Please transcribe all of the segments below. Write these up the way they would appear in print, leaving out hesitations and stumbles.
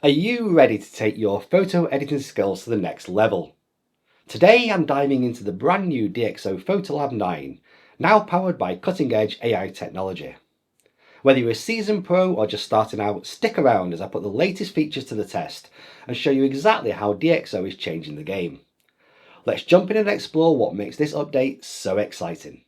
Are you ready to take your photo editing skills to the next level? Today I'm diving into the brand new DxO PhotoLab 9, now powered by cutting-edge AI technology. Whether you're a seasoned pro or just starting out, stick around as I put the latest features to the test and show you exactly how DxO is changing the game. Let's jump in and explore what makes this update so exciting.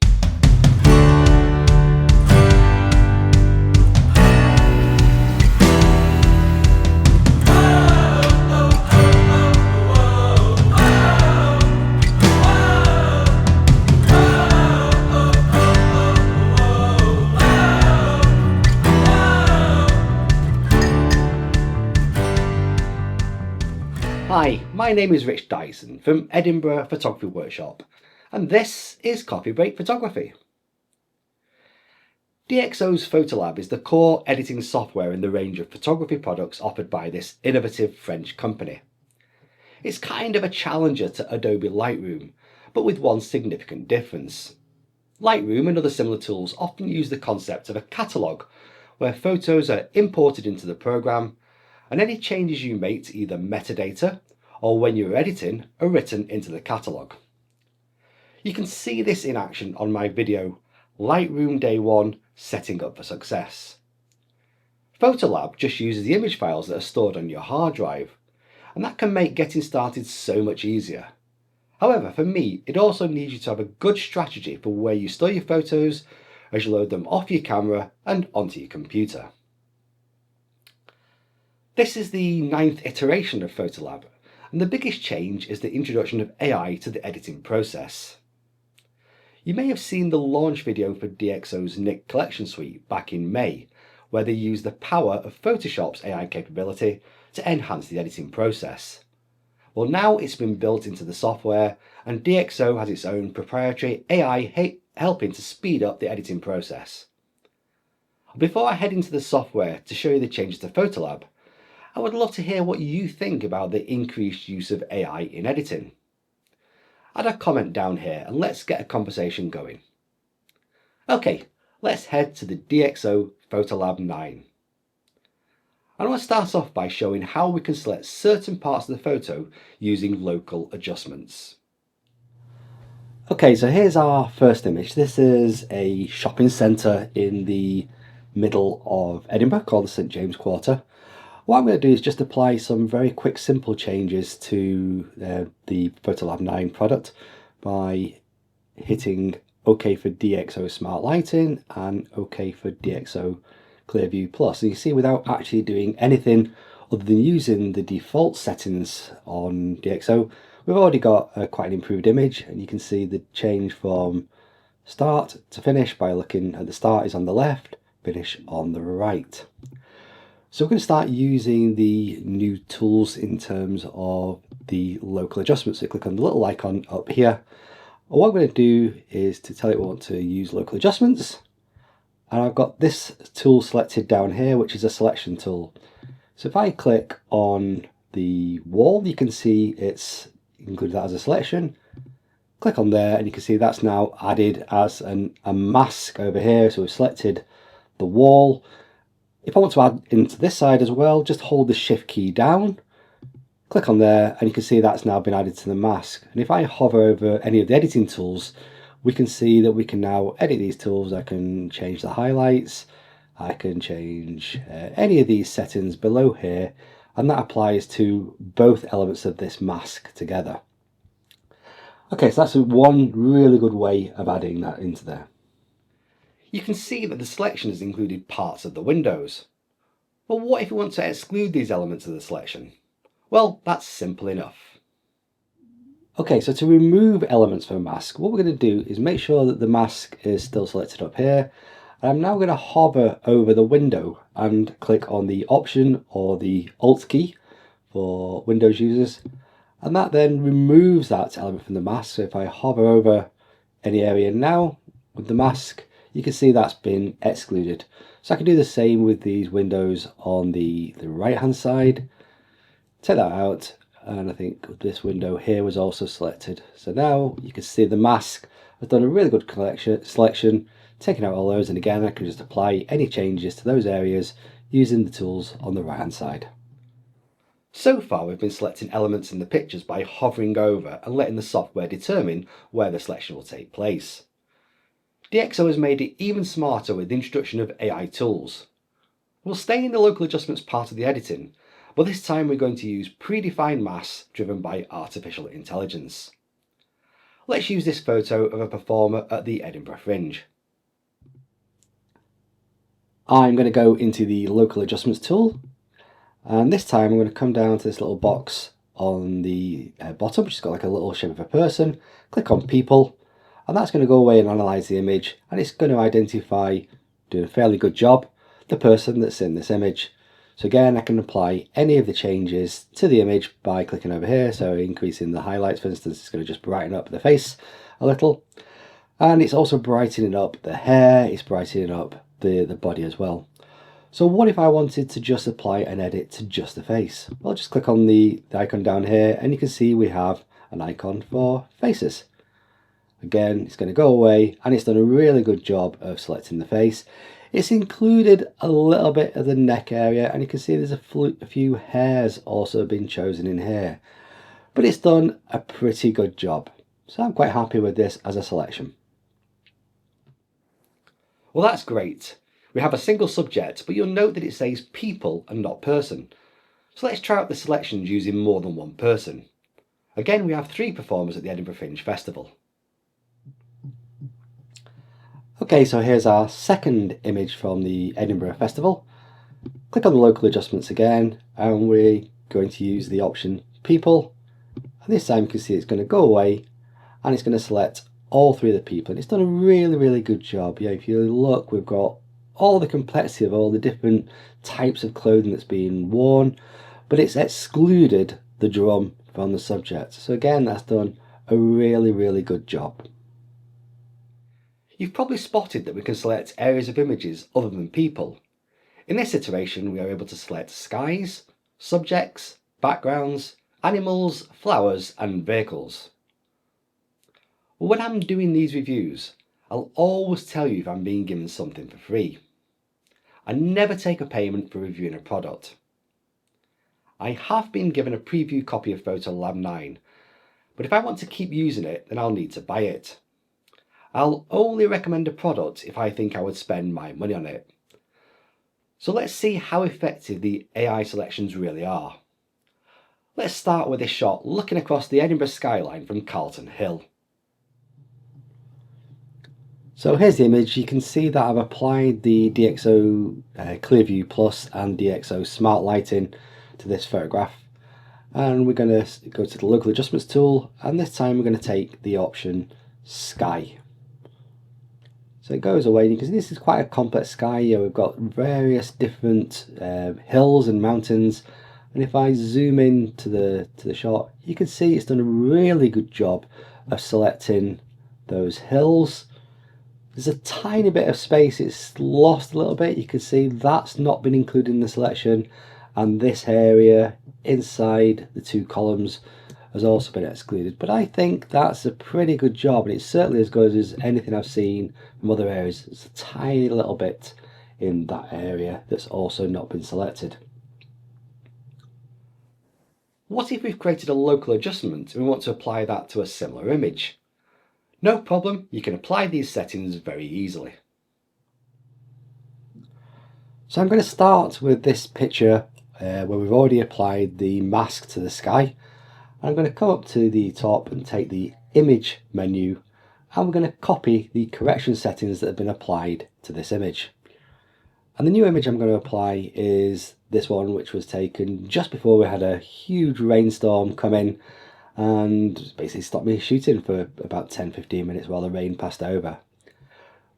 Hi, my name is Rich Dyson from Edinburgh Photography Workshop, and this is Coffee Break Photography. DxO's PhotoLab is the core editing software in the range of photography products offered by this innovative French company. It's kind of a challenger to Adobe Lightroom, but with one significant difference. Lightroom and other similar tools often use the concept of a catalogue, where photos are imported into the program and any changes you make to either metadata or when you're editing are written into the catalogue. You can see this in action on my video, Lightroom Day 1 Setting Up for Success. PhotoLab just uses the image files that are stored on your hard drive, and that can make getting started so much easier. However, for me, it also needs you to have a good strategy for where you store your photos as you load them off your camera and onto your computer. This is the 9th iteration of PhotoLab, and the biggest change is the introduction of AI to the editing process. You may have seen the launch video for DxO's Nick Collection Suite back in May, where they used the power of Photoshop's AI capability to enhance the editing process. Well, now it's been built into the software, and DxO has its own proprietary AI helping to speed up the editing process. Before I head into the software to show you the changes to PhotoLab, I would love to hear what you think about the increased use of AI in editing. Add a comment down here and let's get a conversation going. Okay, let's head to the DxO PhotoLab 9. I want to start off by showing how we can select certain parts of the photo using local adjustments. Okay, so here's our first image. This is a shopping centre in the middle of Edinburgh called the St James Quarter. What I'm going to do is just apply some very quick simple changes to the PhotoLab 9 product by hitting OK for DxO Smart Lighting and OK for DxO Clearview Plus. And you see, without actually doing anything other than using the default settings on DxO, we've already got quite an improved image, and you can see the change from start to finish by looking at the start is on the left, finish on the right. So we're going to start using the new tools in terms of the local adjustments. So click on the little icon up here. And what I'm going to do is to tell it we want to use local adjustments. And I've got this tool selected down here, which is a selection tool. So if I click on the wall, you can see it's included that as a selection. Click on there and you can see that's now added as a mask over here. So we've selected the wall. If I want to add into this side as well, just hold the shift key down, click on there, and you can see that's now been added to the mask. And if I hover over any of the editing tools, we can see that we can now edit these tools. I can change the highlights, I can change any of these settings below here, and that applies to both elements of this mask together. Okay, so that's one really good way of adding that into there. You can see that the selection has included parts of the windows. But what if we want to exclude these elements of the selection? Well, that's simple enough. Okay, so to remove elements from a mask, what we're going to do is make sure that the mask is still selected up here. And I'm now going to hover over the window and click on the Option or the Alt key for Windows users. And that then removes that element from the mask. So if I hover over any area now with the mask, you can see that's been excluded. So I can do the same with these windows on the right hand side. Take that out, and I think this window here was also selected. So now you can see the mask has done a really good selection, taking out all those, and again I can just apply any changes to those areas using the tools on the right hand side. So far we've been selecting elements in the pictures by hovering over and letting the software determine where the selection will take place. DxO has made it even smarter with the introduction of AI tools. We'll stay in the local adjustments part of the editing, but this time we're going to use predefined masks driven by artificial intelligence. Let's use this photo of a performer at the Edinburgh Fringe. I'm going to go into the local adjustments tool, and this time I'm going to come down to this little box on the bottom, which has got like a little shape of a person. Click on people, and that's going to go away and analyse the image, and it's going to identify, doing a fairly good job, the person that's in this image. So again, I can apply any of the changes to the image by clicking over here. So increasing the highlights, for instance, it's going to just brighten up the face a little. And it's also brightening up the hair, it's brightening up the body as well. So what if I wanted to just apply an edit to just the face? Well, just click on the icon down here, and you can see we have an icon for faces. Again, it's going to go away, and it's done a really good job of selecting the face. It's included a little bit of the neck area, and you can see there's a few hairs also been chosen in here. But it's done a pretty good job. So I'm quite happy with this as a selection. Well, that's great. We have a single subject, but you'll note that it says people and not person. So let's try out the selections using more than one person. Again, we have 3 performers at the Edinburgh Fringe Festival. Okay, so here's our second image from the Edinburgh Festival. Click on the local adjustments again, and we're going to use the option people. And this time you can see it's going to go away, and it's going to select all 3 of the people. And it's done a really good job. Yeah, if you look, we've got all the complexity of all the different types of clothing that's being worn, but it's excluded the drum from the subject. So again, that's done a really good job. You've probably spotted that we can select areas of images other than people. In this iteration, we are able to select skies, subjects, backgrounds, animals, flowers, and vehicles. When I'm doing these reviews, I'll always tell you if I'm being given something for free. I never take a payment for reviewing a product. I have been given a preview copy of PhotoLab 9, but if I want to keep using it, then I'll need to buy it. I'll only recommend a product if I think I would spend my money on it. So let's see how effective the AI selections really are. Let's start with this shot looking across the Edinburgh skyline from Carlton Hill. So here's the image. You can see that I've applied the DxO Clearview Plus and DxO Smart Lighting to this photograph. And we're going to go to the local adjustments tool, and this time we're going to take the option Sky. So it goes away, and you can see this is quite a complex sky here. We've got various different hills and mountains, and if I zoom in to the shot, you can see it's done a really good job of selecting those hills. There's a tiny bit of space, it's lost a little bit. You can see that's not been included in the selection, and this area inside the 2 columns has also been excluded. But I think that's a pretty good job, and it's certainly as good as anything I've seen from other areas. There's a tiny little bit in that area that's also not been selected. What if we've created a local adjustment and we want to apply that to a similar image? No problem, you can apply these settings very easily. So I'm going to start with this picture where we've already applied the mask to the sky. I'm going to come up to the top and take the image menu, and we're going to copy the correction settings that have been applied to this image. And the new image I'm going to apply is this one, which was taken just before we had a huge rainstorm come in and basically stopped me shooting for about 10-15 minutes while the rain passed over.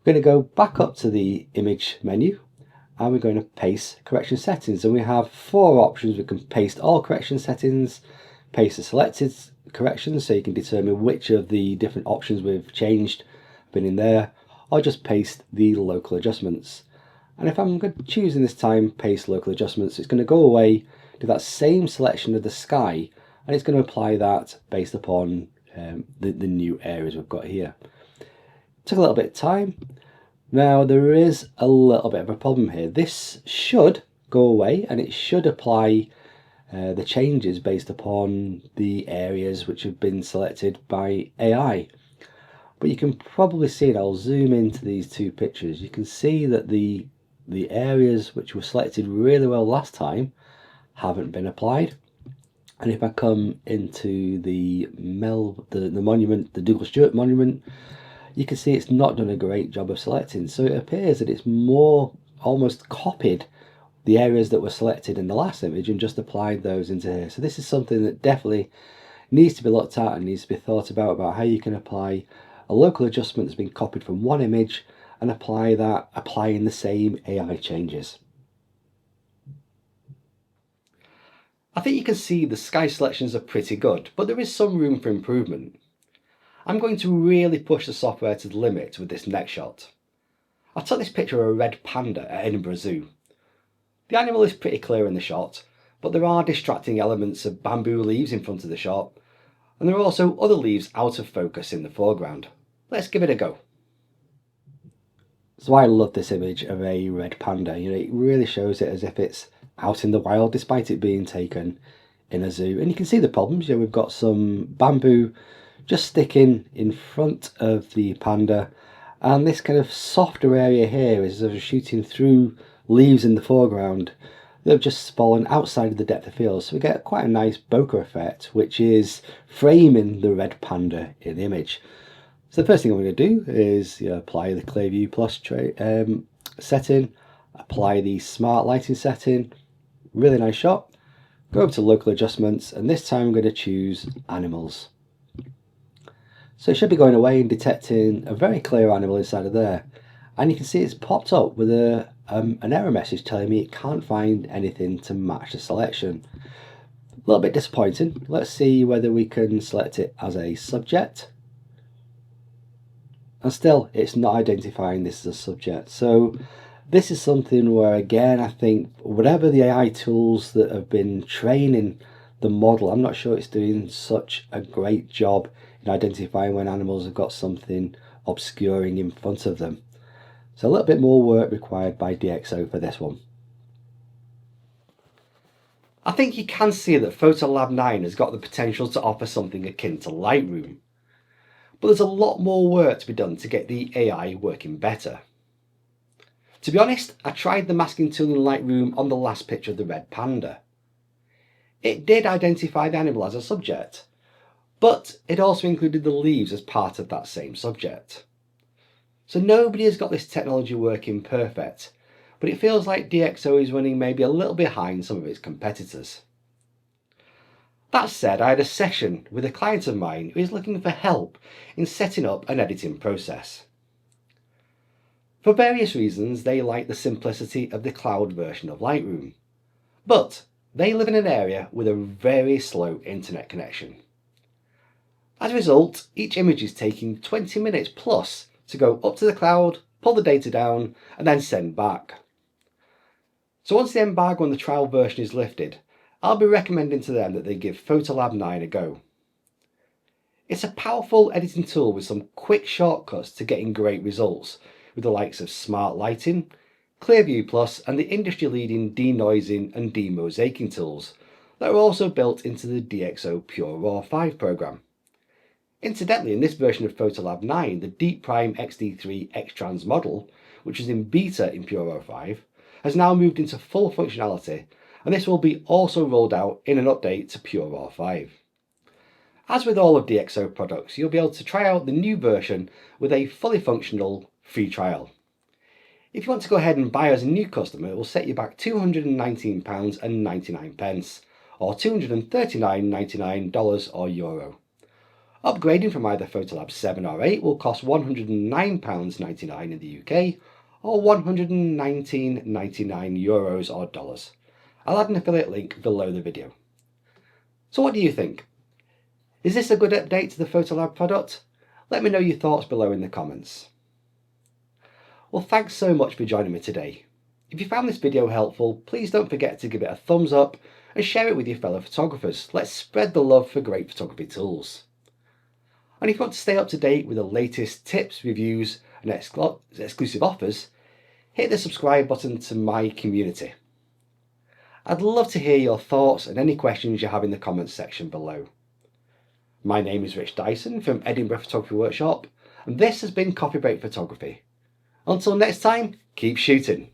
We're going to go back up to the image menu, and we're going to paste correction settings, and we have 4 options. We can paste all correction settings, paste the selected corrections so you can determine which of the different options we've changed have been in there, or just paste the local adjustments. And if I'm choosing this time paste local adjustments, it's going to go away to that same selection of the sky, and it's going to apply that based upon the new areas we've got here. Took a little bit of time. Now there is a little bit of a problem here. This should go away, and it should apply the changes based upon the areas which have been selected by AI. But you can probably see it. I'll zoom into these two pictures. You can see that the areas which were selected really well last time haven't been applied. And if I come into the monument, the Douglas Stewart monument, you can see it's not done a great job of selecting. So it appears that it's more almost copied the areas that were selected in the last image and just applied those into here. So this is something that definitely needs to be looked at and needs to be thought about how you can apply a local adjustment that's been copied from one image and applying the same AI changes. I think you can see the sky selections are pretty good, but there is some room for improvement. I'm going to really push the software to the limit with this next shot. I took this picture of a red panda at Edinburgh Zoo. The animal is pretty clear in the shot, but there are distracting elements of bamboo leaves in front of the shot, and there are also other leaves out of focus in the foreground. Let's give it a go. So I love this image of a red panda. It really shows it as if it's out in the wild despite it being taken in a zoo. And you can see the problems. We've got some bamboo just sticking in front of the panda, and this kind of softer area here is sort of shooting through leaves in the foreground that have just fallen outside of the depth of field. So we get quite a nice bokeh effect, which is framing the red panda in the image. So the first thing I'm going to do is apply the Clearview Plus setting, apply the smart lighting setting. Really nice shot. Go over to local adjustments, and this time I'm going to choose animals. So it should be going away and detecting a very clear animal inside of there. And you can see it's popped up with an error message telling me it can't find anything to match the selection. A little bit disappointing. Let's see whether we can select it as a subject. And still, it's not identifying this as a subject. So this is something where, again, I think whatever the AI tools that have been training the model, I'm not sure it's doing such a great job in identifying when animals have got something obscuring in front of them. So a little bit more work required by DxO for this one. I think you can see that PhotoLab 9 has got the potential to offer something akin to Lightroom. But there's a lot more work to be done to get the AI working better. To be honest, I tried the masking tool in Lightroom on the last picture of the red panda. It did identify the animal as a subject, but it also included the leaves as part of that same subject. So nobody has got this technology working perfect, but it feels like DxO is running maybe a little behind some of its competitors. That said, I had a session with a client of mine who is looking for help in setting up an editing process. For various reasons, they like the simplicity of the cloud version of Lightroom, but they live in an area with a very slow internet connection. As a result, each image is taking 20 minutes plus to go up to the cloud, pull the data down, and then send back. So once the embargo on the trial version is lifted, I'll be recommending to them that they give PhotoLab 9 a go. It's a powerful editing tool with some quick shortcuts to getting great results, with the likes of smart lighting, Clearview Plus, and the industry-leading denoising and demosaicing tools that are also built into the DxO PureRAW 5 program. Incidentally, in this version of PhotoLab 9, the Deep Prime XD3 X-Trans model, which is in beta in PureRAW 5, has now moved into full functionality, and this will be also rolled out in an update to PureRAW 5. As with all of DxO products, you'll be able to try out the new version with a fully functional free trial. If you want to go ahead and buy as a new customer, it will set you back £219.99 or $239.99 or euro. Upgrading from either PhotoLab 7 or 8 will cost £109.99 in the UK or €119.99 or dollars. I'll add an affiliate link below the video. So what do you think? Is this a good update to the PhotoLab product? Let me know your thoughts below in the comments. Well, thanks so much for joining me today. If you found this video helpful, please don't forget to give it a thumbs up and share it with your fellow photographers. Let's spread the love for great photography tools. And if you want to stay up to date with the latest tips, reviews and exclusive offers, hit the subscribe button to my community. I'd love to hear your thoughts and any questions you have in the comments section below. My name is Rich Dyson from Edinburgh Photography Workshop, and this has been Copy Break Photography. Until next time, keep shooting.